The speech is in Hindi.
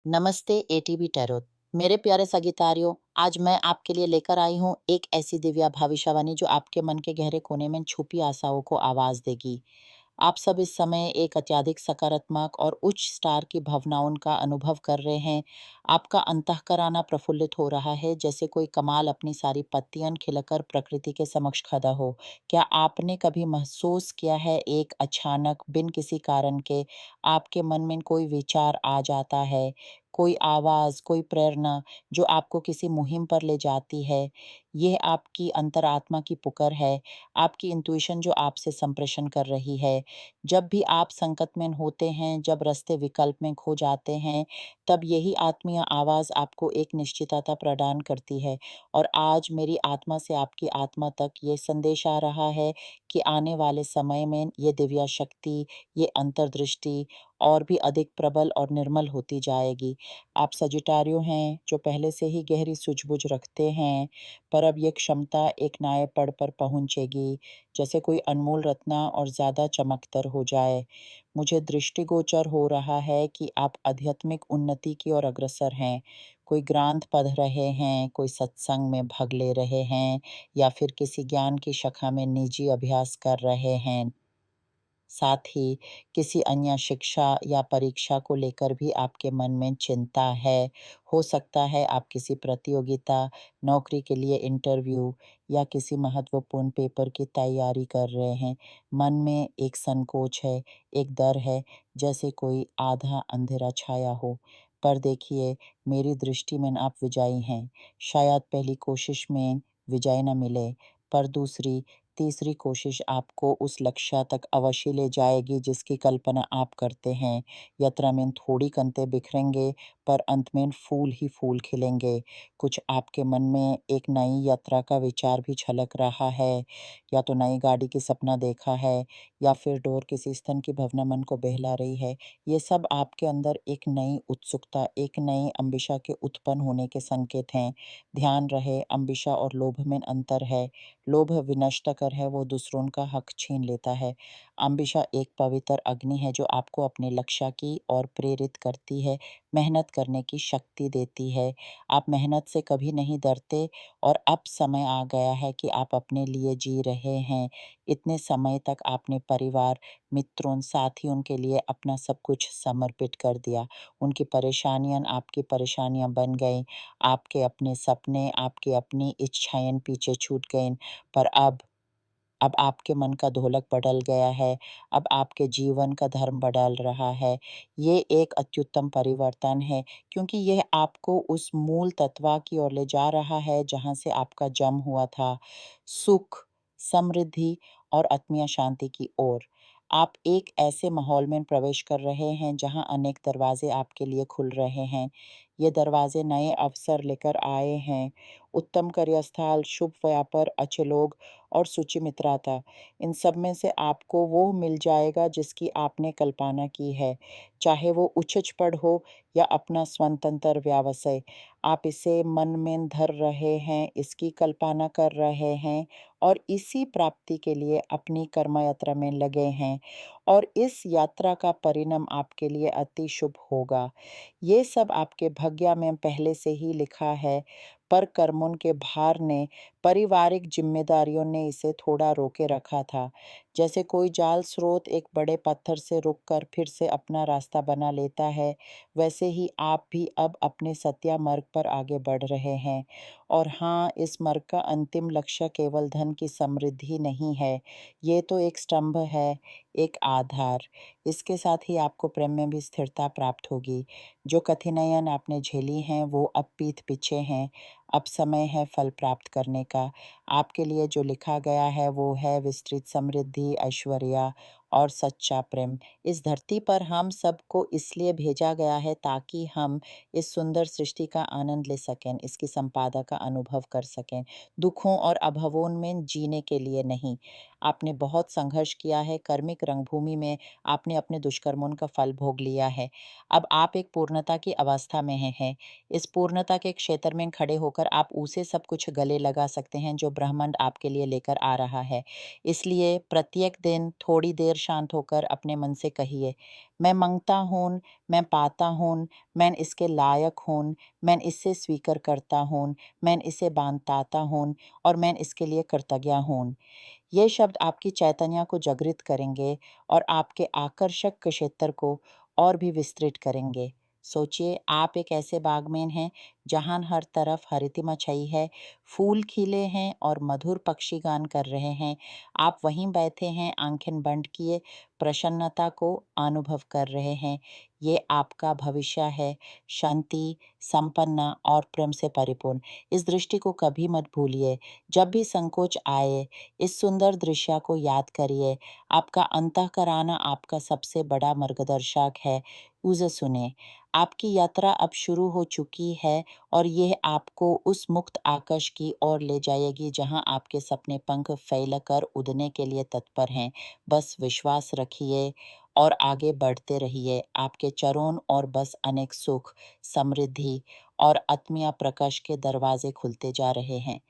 नमस्ते एटीबी टैरोट। मेरे प्यारे सागितारियों, आज मैं आपके लिए लेकर आई हूँ एक ऐसी दिव्या भविष्यवाणी जो आपके मन के गहरे कोने में छुपी आशाओं को आवाज देगी। आप सब इस समय एक अत्यधिक सकारात्मक और उच्च स्टार की भावनाओं का अनुभव कर रहे हैं। आपका अंतःकरण प्रफुल्लित हो रहा है, जैसे कोई कमाल अपनी सारी पत्तियां खिलकर प्रकृति के समक्ष खड़ा हो। क्या आपने कभी महसूस किया है एक अचानक बिन किसी कारण के आपके मन में कोई विचार आ जाता है, कोई आवाज, कोई प्रेरणा जो आपको किसी मुहिम पर ले जाती है? यह आपकी अंतरात्मा की पुकार है, आपकी इंट्यूशन जो आपसे संप्रेषण कर रही है। जब भी आप संकट में होते हैं, जब रास्ते विकल्प में खो जाते हैं, तब यही आत्मीय आवाज़ आपको एक निश्चितता प्रदान करती है। और आज मेरी आत्मा से आपकी आत्मा तक ये संदेश आ रहा है कि आने वाले समय में ये दिव्य शक्ति, ये अंतर्दृष्टि और भी अधिक प्रबल और निर्मल होती जाएगी। आप सजिटारियो हैं, जो पहले से ही गहरी सूझबूझ रखते हैं, पर अब ये क्षमता एक नए पड़ पर पहुँचेगी, जैसे कोई अनमोल रत्न और ज़्यादा चमकदार हो जाए। मुझे दृष्टिगोचर हो रहा है कि आप आध्यात्मिक उन्नति की ओर अग्रसर हैं। कोई ग्रंथ पढ़ रहे हैं, कोई सत्संग में भाग ले रहे हैं या फिर किसी ज्ञान की शाखा में निजी अभ्यास कर रहे हैं। साथ ही किसी अन्य शिक्षा या परीक्षा को लेकर भी आपके मन में चिंता है। हो सकता है आप किसी प्रतियोगिता, नौकरी के लिए इंटरव्यू या किसी महत्वपूर्ण पेपर की तैयारी कर रहे हैं। मन में एक संकोच है, एक डर है, जैसे कोई आधा अंधेरा छाया हो। पर देखिए, मेरी दृष्टि में आप विजयी हैं। शायद पहली कोशिश में विजय न मिले, पर दूसरी, तीसरी कोशिश आपको उस लक्ष्य तक अवश्य ले जाएगी जिसकी कल्पना आप करते हैं। यात्रा में थोड़ी कंते बिखरेंगे, पर अंत में फूल ही फूल खिलेंगे। कुछ आपके मन में एक नई यात्रा का विचार भी छलक रहा है, या तो नई गाड़ी की सपना देखा है, या फिर डोर किसी स्तन की भावना मन को बहला रही है। ये सब आपके अंदर एक नई उत्सुकता, एक नई अम्बिशा के उत्पन्न होने के संकेत हैं। ध्यान रहे, अम्बिशा और लोभ में अंतर है। लोभ विनष्ट कर है, वो दूसरों का हक छीन लेता है। अम्बिशा एक पवित्र अग्नि है जो आपको अपने लक्ष्य की ओर प्रेरित करती है, मेहनत करने की शक्ति देती है। आप मेहनत से कभी नहीं डरते, और अब समय आ गया है कि आप अपने लिए जी रहे हैं। इतने समय तक आपने परिवार, मित्रों, साथियों के लिए अपना सब कुछ समर्पित कर दिया। उनकी परेशानियां आपकी परेशानियां बन गई। आपके अपने सपने, आपकी अपनी इच्छाएं पीछे छूट गईं। पर अब आपके मन का ढोलक बदल गया है, अब आपके जीवन का धर्म बदल रहा है। ये एक अत्युत्तम परिवर्तन है, क्योंकि यह आपको उस मूल तत्व की ओर ले जा रहा है जहाँ से आपका जन्म हुआ था, सुख, समृद्धि और आत्मीय शांति की ओर। आप एक ऐसे माहौल में प्रवेश कर रहे हैं जहाँ अनेक दरवाजे आपके लिए खुल रहे हैं। ये दरवाजे नए अवसर लेकर आए हैं, उत्तम कार्यस्थल, शुभ व्यापार, अच्छे लोग और सूची मित्रता। इन सब में से आपको वो मिल जाएगा जिसकी आपने कल्पना की है, चाहे वो उच्च पद हो या अपना स्वतंत्र व्यवसाय। आप इसे मन में धर रहे हैं, इसकी कल्पना कर रहे हैं और इसी प्राप्ति के लिए अपनी कर्म यात्रा में लगे हैं, और इस यात्रा का परिणाम आपके लिए अति शुभ होगा। ये सब आपके भाग्य में पहले से ही लिखा है, पर कर्मों के भार ने, पारिवारिक जिम्मेदारियों ने इसे थोड़ा रोके रखा था। जैसे कोई जाल स्रोत एक बड़े पत्थर से रुककर फिर से अपना रास्ता बना लेता है, वैसे ही आप भी अब अपने सत्या मार्ग पर आगे बढ़ रहे हैं। और हाँ, इस मार्ग का अंतिम लक्ष्य केवल धन की समृद्धि नहीं है, ये तो एक स्तंभ है, एक आधार। इसके साथ ही आपको प्रेम में भी स्थिरता प्राप्त होगी। जो कठिनाइयाँ आपने झेली हैं, वो अब पीठ पीछे हैं। अब समय है फल प्राप्त करने का। आपके लिए जो लिखा गया है वो है विस्तृत समृद्धि, ऐश्वर्य और सच्चा प्रेम। इस धरती पर हम सबको इसलिए भेजा गया है ताकि हम इस सुंदर सृष्टि का आनंद ले सकें, इसकी संपादा का अनुभव कर सकें। दुखों और अभावों में जीने के लिए नहीं। आपने बहुत संघर्ष किया है, कर्मिक रंगभूमि में आपने अपने दुष्कर्मों का फल भोग लिया है। अब आप एक पूर्णता की अवस्था में हैं। इस पूर्णता के क्षेत्र में खड़े होकर आप उसे सब कुछ गले लगा सकते हैं जो ब्रह्मांड आपके लिए लेकर आ रहा है। इसलिए प्रत्येक दिन थोड़ी देर शांत होकर अपने मन से कहिए, मैं माँगता हूँ, मैं पाता हूँ, मैं इसके लायक हूँ, मैं इसे स्वीकार करता हूँ, मैं इसे बाँधता हूँ और मैं इसके लिए कृतज्ञ हूँ। ये शब्द आपकी चैतन्य को जागृत करेंगे और आपके आकर्षक क्षेत्र को और भी विस्तृत करेंगे। सोचिए आप एक ऐसे बाग में हैं जहाँ हर तरफ हरितिमा छाई है, फूल खिले हैं और मधुर पक्षी गान कर रहे हैं। आप वहीं बैठे हैं, आंखें बंद किए, प्रसन्नता को अनुभव कर रहे हैं। ये आपका भविष्य है, शांति, संपन्न और प्रेम से परिपूर्ण। इस दृष्टि को कभी मत भूलिए। जब भी संकोच आए, इस सुंदर दृश्य को याद करिए। आपका अंतःकरण आपका सबसे बड़ा मार्गदर्शक है। उसे सुने। आपकी यात्रा अब शुरू हो चुकी है और यह आपको उस मुक्त आकाश की ओर ले जाएगी जहां आपके सपने पंख फैलाकर उड़ने के लिए तत्पर हैं। बस विश्वास रखिए और आगे बढ़ते रहिए। आपके चरणों और बस अनेक सुख, समृद्धि और आत्मीय प्रकाश के दरवाजे खुलते जा रहे हैं।